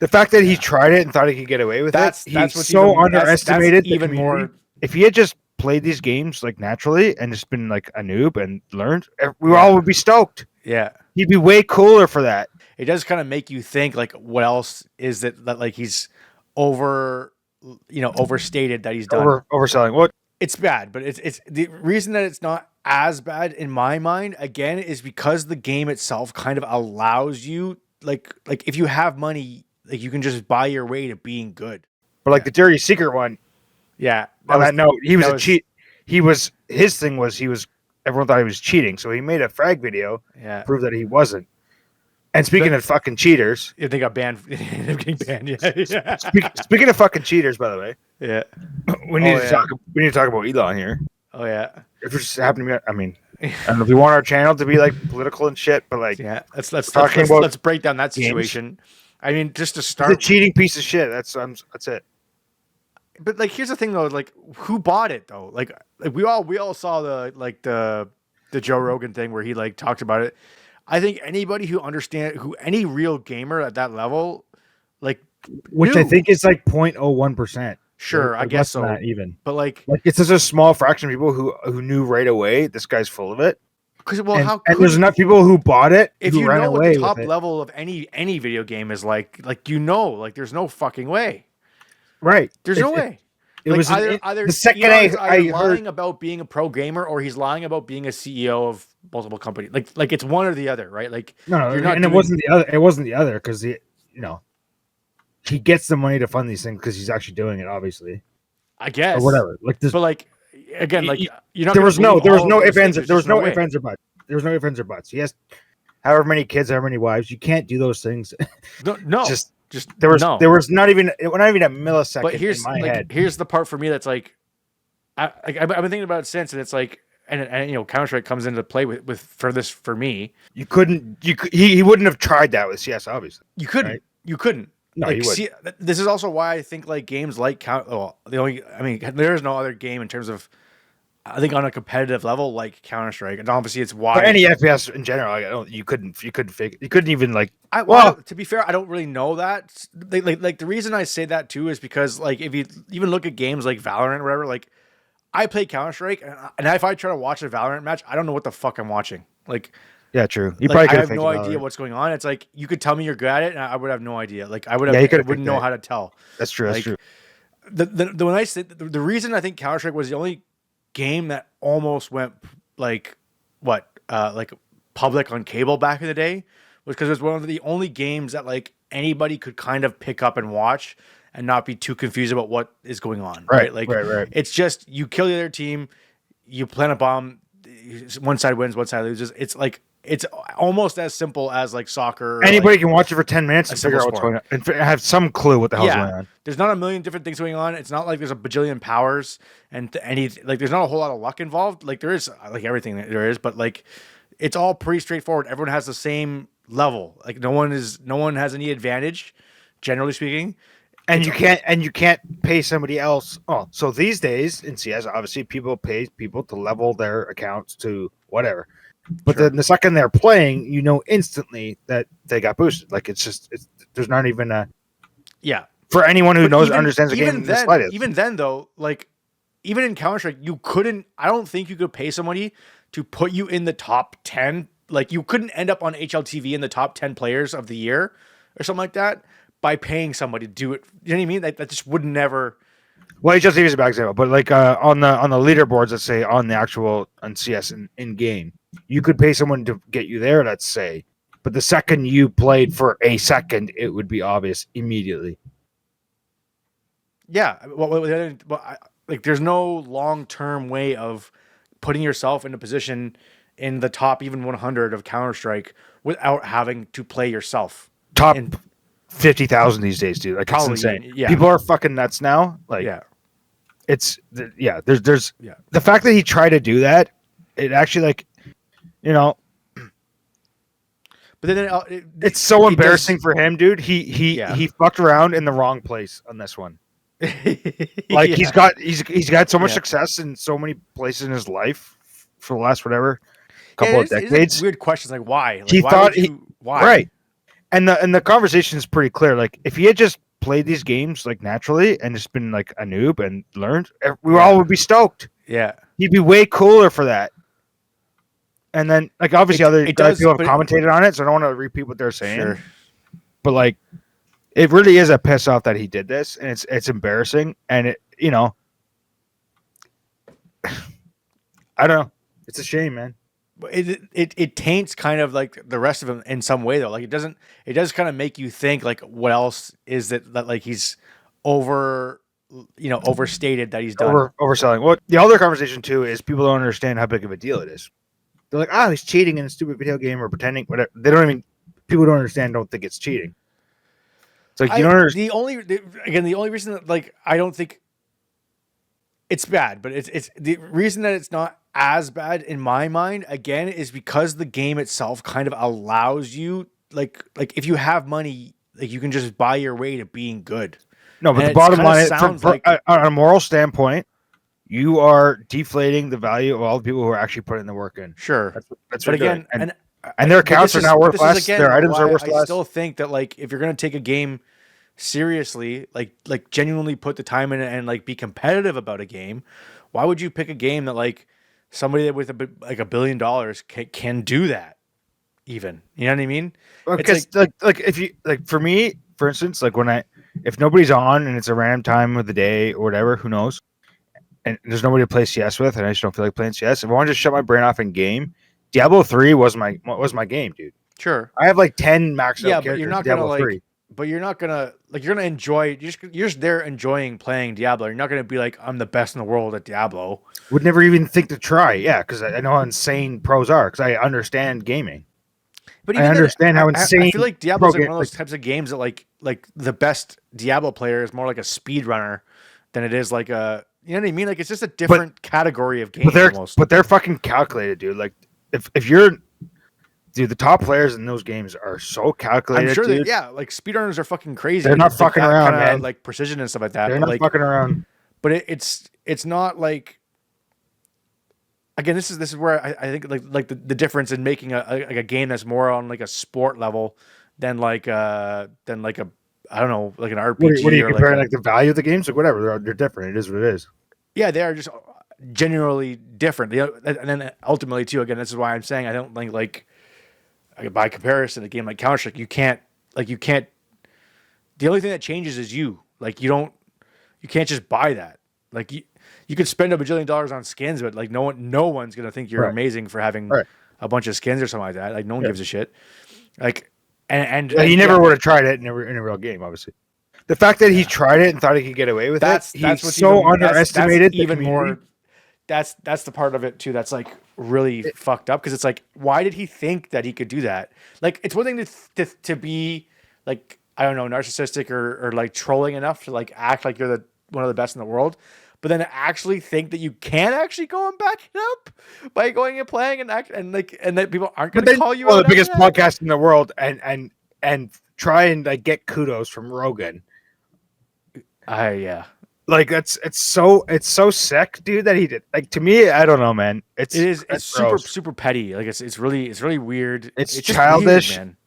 The fact that he tried it and thought he could get away with that's he's what's so even, underestimated. that's even more. If he had just played these games like naturally and just been like a noob and learned, we all would be stoked. Yeah, he'd be way cooler for that. It does kind of make you think like, what else is that like he's overstated that he's done. Overselling. What? It's bad, but it's the reason that it's not as bad in my mind again is because the game itself kind of allows you like if you have money, like you can just buy your way to being good. But like the Dirty Secret one, yeah. On that note, he was a cheat. His thing was everyone thought he was cheating, so he made a frag video to prove that he wasn't. And speaking of fucking cheaters, they got banned. Getting banned. Yeah. Speaking of fucking cheaters, by the way, we need to talk about Elon here. Oh yeah. If it's just happening, I mean, I don't know if you want our channel to be like political and shit, but like, let's break down that situation. Games. I mean, just to start, he's a cheating piece of shit. That's it. But like, here's the thing though. Like, who bought it though? Like we all saw the Joe Rogan thing where he like talked about it. I think anybody any real gamer at that level, like, which I think is like 0.01%. Sure, I guess so. Not even, but like it's just a small fraction of people who knew right away this guy's full of it. Because and there's enough people who bought it. If you know what the top level of any video game is like there's no fucking way. Right. There's no way. It was either the second I lying about being a pro gamer or he's lying about being a CEO of multiple companies. Like it's one or the other, right? Like it wasn't the other. It wasn't the other because he gets the money to fund these things because he's actually doing it, obviously. I guess or whatever. Like this, but like again, like you're not. There was no ifs, ands. There was no ifs, ands, or buts. There was no ifs, ands, or buts. He has however many kids, however many wives. You can't do those things. No. Just there was not even a millisecond. But here's in my head. Here's the part for me that's like, I've been thinking about it since, and it's like, and Counter-Strike comes into play with for me. You couldn't. He wouldn't have tried that with CS. Obviously, you couldn't. Right? You couldn't. No, like, this is also why I think like games like there is no other game in terms of, I think on a competitive level like Counter-Strike, and obviously it's why. But any FPS in general, you couldn't even like. To be fair, I don't really know that. Like the reason I say that too is because like if you even look at games like Valorant or whatever, like I play Counter-Strike and if I try to watch a Valorant match, I don't know what the fuck I'm watching. Like. Yeah, true. You probably I have no idea what's going on. It's like you could tell me you're good at it, and I would have no idea. Like I wouldn't know how to tell. That's true. That's true. The reason I think Counter-Strike was the only game that almost went like public on cable back in the day was because it was one of the only games that like anybody could kind of pick up and watch and not be too confused about what is going on. Right. Like it's just you kill the other team, you plant a bomb, one side wins, one side loses. It's like. It's almost as simple as like soccer. Anybody can watch it for 10 minutes and figure out what's going on and have some clue what the hell's going on. There's not a million different things going on. It's not like there's a bajillion powers and there's not a whole lot of luck involved. Like there is like everything that there is, but like it's all pretty straightforward. Everyone has the same level. Like no one has any advantage, generally speaking. And you can't pay somebody else. Oh, so these days in CS, obviously people pay people to level their accounts to whatever. But then the second they're playing, instantly that they got boosted. Like there's not even a for anyone who understands the game. Even then though, like even in Counter-Strike, I don't think you could pay somebody to put you in the top 10. Like you couldn't end up on HLTV in the top 10 players of the year or something like that by paying somebody to do it. You know what I mean? That just would never. Well, HLTV is a bad example, but like on the leaderboards, let's say on CS in game. You could pay someone to get you there, let's say, but the second you played for a second, it would be obvious immediately. Yeah, like there's no long-term way of putting yourself in a position in the top even 100 of Counter-Strike without having to play yourself. Top 50,000 these days, dude. Like it's insane. Yeah. People are fucking nuts now. Like there's the fact that he tried to do that, it actually like. But then it's so embarrassing for him, dude. He fucked around in the wrong place on this one. Like he's got so much success in so many places in his life for the last couple of decades. Weird questions like why? Like, why? Right. And the conversation is pretty clear. Like, if he had just played these games like naturally and just been like a noob and learned, we all would be stoked. Yeah, he'd be way cooler for that. And then, like, obviously, other people have commentated on it, so I don't want to repeat what they're saying. Sure. But like, it really is a piss off that he did this, and it's embarrassing. And it, you know, I don't know. It's a shame, man. It taints kind of like the rest of him in some way though. Like it does kind of make you think like what else is that like he's overstated that he's done. Overselling. Well, the other conversation too is people don't understand how big of a deal it is. They're like, oh, he's cheating in a stupid video game or pretending whatever. People don't understand, don't think it's cheating. It's like you don't understand. The only reason that like I don't think it's bad, but it's the reason that it's not as bad in my mind again is because the game itself kind of allows you like if you have money, like you can just buy your way to being good. No, but the bottom line, on a moral standpoint, you are deflating the value of all the people who are actually putting the work in. Sure, that's what again, and their accounts are now worth less. Their items are worth less. I still think that like if you're gonna take a game seriously, like genuinely put the time in and like be competitive about a game, why would you pick a game that like somebody with $1 billion can do that? Even, you know what I mean? Because like if you like for me, for instance, like if nobody's on and it's a random time of the day or whatever, who knows, and there's nobody to play CS with, and I just don't feel like playing CS. If I want to just shut my brain off in game, Diablo 3 was my game, dude. Sure, I have like 10 maxed out characters. But you're not Diablo gonna 3. But you're not gonna like you're gonna enjoy. You're just there enjoying playing Diablo. You're not gonna be like I'm the best in the world at Diablo. Would never even think to try. Yeah, because I know how insane pros are. Because I understand gaming. But I understand how insane. I feel like Diablo's like one of those types of games that like the best Diablo player is more like a speedrunner than it is like a, you know what I mean? Like it's just a different category of game. But they're fucking calculated, dude. Like if you're, dude, the top players in those games are so calculated. I'm sure dude. Like speedrunners are fucking crazy. They're not fucking around, man. Like precision and stuff like that. They're not fucking around. But it's not like. Again, this is where I think like the difference in making a game that's more on like a sport level than like a I don't know, like an RPG. What are you comparing like the value of the games? Like whatever, they're different. It is what it is. Yeah, they are just genuinely different. And then ultimately too, again, this is why I'm saying I don't think like by comparison, a game like Counter-Strike, you can't. The only thing that changes is you. Like you can't just buy that. Like you could spend $1 bajillion on skins, but like no one's gonna think you're amazing for having a bunch of skins or something like that. Like no one gives a shit. Like and he never would have tried it in a real game. Obviously, the fact that he tried it and thought he could get away with that's what's so underestimated. That's even more. That's the part of it too. That's like really fucked up because it's like, why did he think that he could do that? Like it's one thing to be like, I don't know, narcissistic or like trolling enough to like act like you're one of the best in the world. But then actually think that you can actually go and back it up by going and playing and that people aren't going to call you out. The biggest podcast in the world and try and like get kudos from Rogan. Yeah. Like it's so sick, dude, that he did. Like to me, I don't know, man. It's super petty. Like it's really weird. It's childish, weird, man.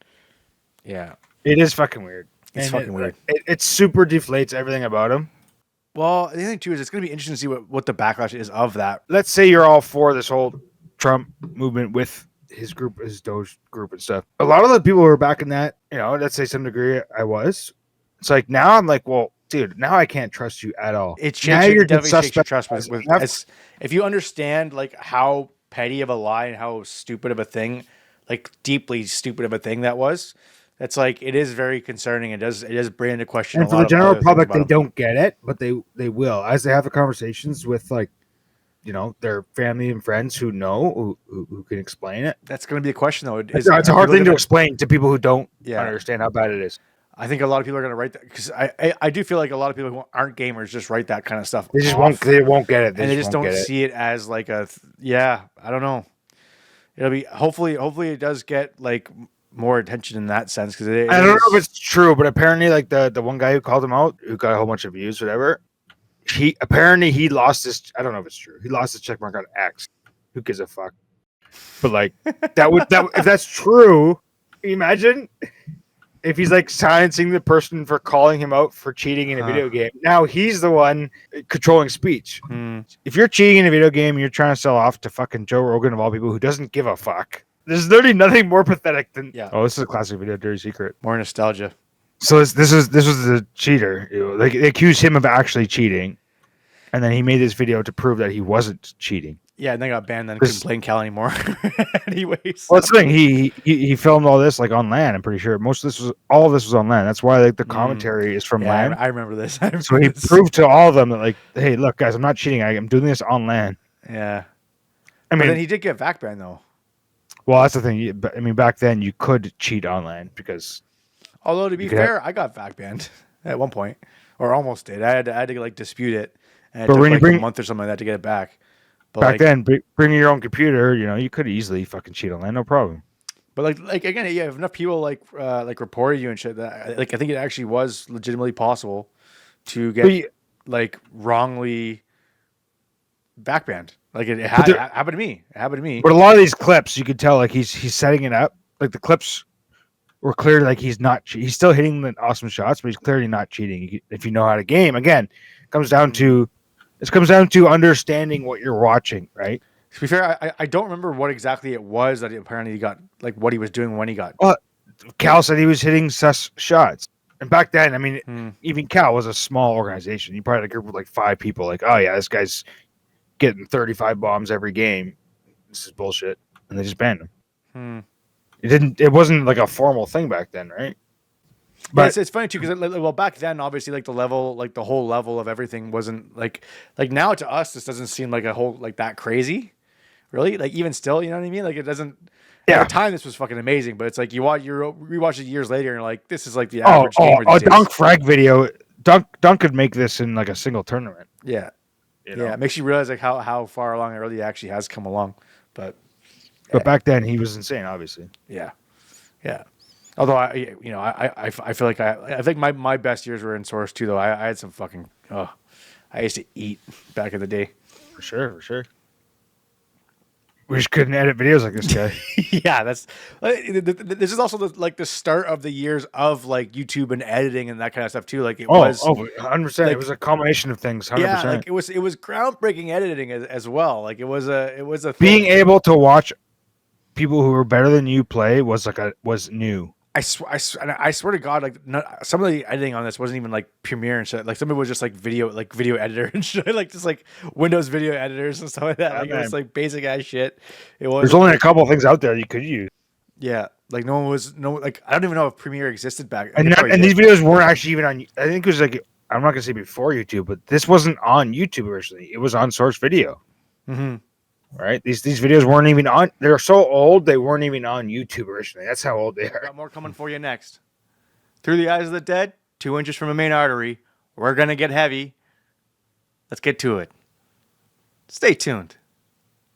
Yeah. It is fucking weird. It's fucking weird. It super deflates everything about him. Well, the thing too is it's going to be interesting to see what the backlash is of that. Let's say you're all for this whole Trump movement with his group, his Doge group and stuff. A lot of the people who are backing that, you know, let's say some degree I was. It's like now I'm like, well, dude, now I can't trust you at all. It definitely shakes your trust if you understand like how petty of a lie and how stupid of a thing, like deeply stupid of a thing that was. It's like it is very concerning. It does bring into question. And for the general public, they don't get it, but they will as they have the conversations with like, you know, their family and friends who know who can explain it. That's going to be a question though. It's a hard thing to explain to people who don't understand how bad it is. I think a lot of people are going to write that because I do feel like a lot of people who aren't gamers just write that kind of stuff. They just won't get it. They just don't see it as like I don't know. It'll be hopefully it does get like more attention in that sense because I don't know if it's true, but apparently like the one guy who called him out, who got a whole bunch of views, whatever. He lost his. I don't know if it's true. He lost his check mark on X. Who gives a fuck? But like that if that's true, imagine. if he's like silencing the person for calling him out for cheating in a video game, now he's the one controlling speech. If you're cheating in a video game, you're trying to sell off to fucking Joe Rogan of all people who doesn't give a fuck. There's literally nothing more pathetic than this is a classic video dirty secret. More nostalgia. So this was the cheater. Like they accused him of actually cheating, and then he made this video to prove that he wasn't cheating. Yeah, and then got banned. Then couldn't play in Cal anymore. Anyways, well, that's the thing. He filmed all this like on land. I'm pretty sure all of this was on land. That's why like the commentary is from land. I remember this. So he proved to all of them that like, hey, look, guys, I'm not cheating. I'm doing this on land. Yeah, but then he did get back banned though. Well, that's the thing. I mean, back then you could cheat on land because. Although to be fair, I got back banned at one point, or almost did. I had to like dispute it, and it took like a month or something like that to get it back. But back then, bringing your own computer, you could easily fucking cheat on that, no problem. But like again, if enough people like reported you and shit, that like I think it actually was legitimately possible to get like wrongly backbanned. Like it happened to me. It happened to me. But a lot of these clips, you could tell like he's setting it up. Like the clips were clear, like he's still hitting the awesome shots, but he's clearly not cheating. If you know how to game, again, it comes down to understanding what you're watching, right? To be fair, I don't remember what exactly it was that apparently he got, like what he was doing when he got. Cal said he was hitting sus shots. And back then, I mean, even Cal was a small organization. You probably had a group of like 5 people, like, oh yeah, this guy's getting 35 bombs every game. This is bullshit. And they just banned him. It wasn't like a formal thing back then, right? But it's funny too, because back then, obviously, like the level, like the whole level of everything wasn't like now to us, this doesn't seem like a whole like that crazy, really. Like even still, you know what I mean? Like it doesn't. Yeah. At the time, this was fucking amazing, but it's like you rewatch it years later, and you're like, this is like the average gamer these days. Dunk frag video. Dunk could make this in like a single tournament. Yeah, yeah. It makes you realize like how far along it really actually has come along, but back then he was insane, obviously. Yeah. Although I feel like I think my best years were in Source too. Though I had some fucking I used to eat back in the day. For sure. We just couldn't edit videos like this guy. Yeah, this is also the start of the years of like YouTube and editing and that kind of stuff too. Like it was 100%. Like, it was a combination of things. 100%. Yeah, like it was groundbreaking editing as well. Like it was a being able to watch people who were better than you play was new. I swear to God, like some of the editing on this wasn't even like Premiere and shit. Like some of it was just like video editor and shit, like just like Windows video editors and stuff like that. Like it was like basic ass shit. It was. There's only a couple of things out there you could use. Yeah, like like I don't even know if Premiere existed back. And these videos weren't actually even on. I think it was like I'm not gonna say before YouTube, but this wasn't on YouTube originally. It was on Source Video. Mm-hmm. Right? These videos weren't even on. They're so old they weren't even on YouTube originally. That's how old they are. Got more coming for you next. Through the Eyes of the Dead, 2 inches from a main artery. We're gonna get heavy. Let's get to it. Stay tuned.